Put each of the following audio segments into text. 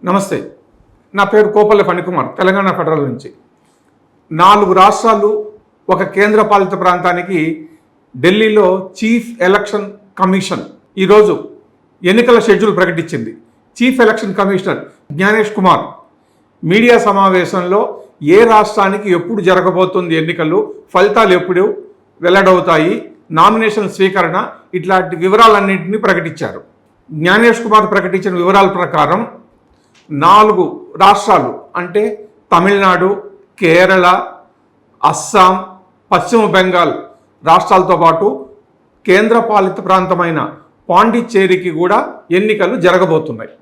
నమస్తే, నా పేరు కోపల్లి ఫణికుమార్, తెలంగాణ ఫెడరల్ నుంచి. 4 రాష్ట్రాలు, ఒక కేంద్రపాలిత ప్రాంతానికి ఢిల్లీలో చీఫ్ ఎలక్షన్ కమిషన్ ఈరోజు ఎన్నికల షెడ్యూల్ ప్రకటించింది. Chief election commissioner Gyanesh Kumar media సమావేశంలో ఏ రాష్ట్రానికి ఎప్పుడు జరగబోతుంది ఎన్నికలు, ఫలితాలు ఎప్పుడు వెల్లడవుతాయి, నామినేషన్ స్వీకరణ, ఇట్లాంటి వివరాలన్నింటినీ ప్రకటించారు. జ్ఞానేష్ కుమార్ ప్రకటించిన వివరాల ప్రకారం 4 రాష్ట్రాలు అంటే తమిళనాడు, కేరళ, అస్సాం, పశ్చిమ బెంగాల్ రాష్ట్రాలతో పాటు కేంద్రపాలిత ప్రాంతమైన పాండిచ్చేరికి కూడా ఎన్నికలు జరగబోతున్నాయి.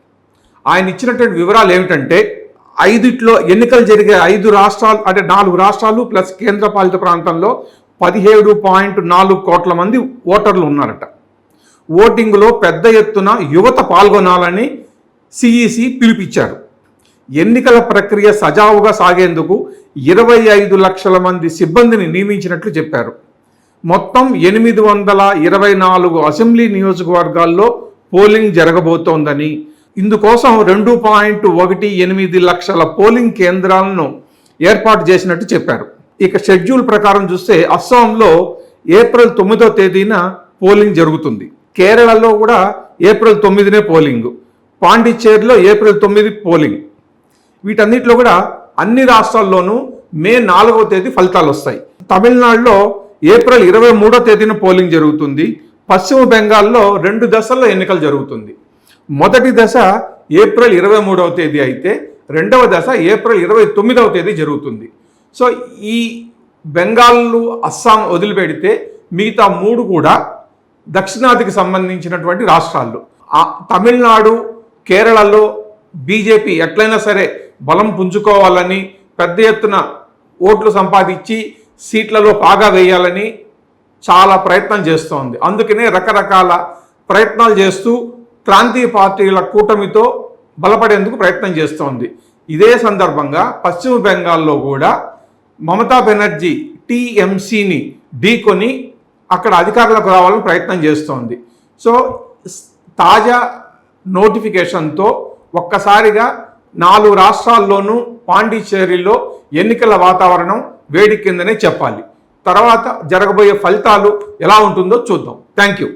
ఆయన ఇచ్చినటువంటి వివరాలు ఏమిటంటే, 5 ఎన్నికలు జరిగే 5 రాష్ట్రాలు అంటే 4 రాష్ట్రాలు ప్లస్ కేంద్రపాలిత ప్రాంతంలో 17.4 కోట్ల మంది ఓటర్లు ఉన్నారట. ఓటింగ్లో పెద్ద ఎత్తున యువత పాల్గొనాలని సిఈసి పిలుపిచ్చారు. ఎన్నికల ప్రక్రియ సజావుగా సాగేందుకు 25 లక్షల మంది సిబ్బందిని నియమించినట్లు చెప్పారు. మొత్తం 824 అసెంబ్లీ నియోజకవర్గాల్లో పోలింగ్ జరగబోతోందని, ఇందుకోసం 2.18 లక్షల పోలింగ్ కేంద్రాలను ఏర్పాటు చేసినట్టు చెప్పారు. ఇక షెడ్యూల్ ప్రకారం చూస్తే అస్సాంలో ఏప్రిల్ 9వ తేదీన పోలింగ్ జరుగుతుంది. కేరళలో కూడా ఏప్రిల్ 9నే పోలింగ్, పాండిచ్చేరిలో ఏప్రిల్ 9 పోలింగ్. వీటన్నిటిలో కూడా అన్ని రాష్ట్రాల్లోనూ మే 4వ తేదీ ఫలితాలు వస్తాయి. తమిళనాడులో ఏప్రిల్ 23వ తేదీన పోలింగ్ జరుగుతుంది. పశ్చిమ బెంగాల్లో 2 దశల్లో ఎన్నికలు జరుగుతుంది. మొదటి దశ ఏప్రిల్ 23వ తేదీ అయితే రెండవ దశ ఏప్రిల్ 29వ తేదీ జరుగుతుంది. సో ఈ బెంగాల్, అస్సాం వదిలిపెడితే మిగతా 3 కూడా దక్షిణాదికి సంబంధించినటువంటి రాష్ట్రాలు. తమిళనాడు, కేరళలో బీజేపీ ఎట్లయినా సరే బలం పుంజుకోవాలని, పెద్ద ఎత్తున ఓట్లు సంపాదించి సీట్లలో పాగా వేయాలని చాలా ప్రయత్నం చేస్తోంది. అందుకనే రకరకాల ప్రయత్నాలు చేస్తూ ప్రాంతీయ పార్టీల కూటమితో బలపడేందుకు ప్రయత్నం చేస్తోంది. ఇదే సందర్భంగా పశ్చిమ బెంగాల్లో కూడా మమతా బెనర్జీ టీఎంసీని ఢీకొని అక్కడ అధికారులకు రావాలని ప్రయత్నం చేస్తోంది. సో తాజా నోటిఫికేషన్తో ఒక్కసారిగా 4 రాష్ట్రాల్లోనూ పాండిచ్చేరిలో ఎన్నికల వాతావరణం వేడి కిందనే చెప్పాలి. తర్వాత జరగబోయే ఫలితాలు ఎలా ఉంటుందో చూద్దాం. Thank you.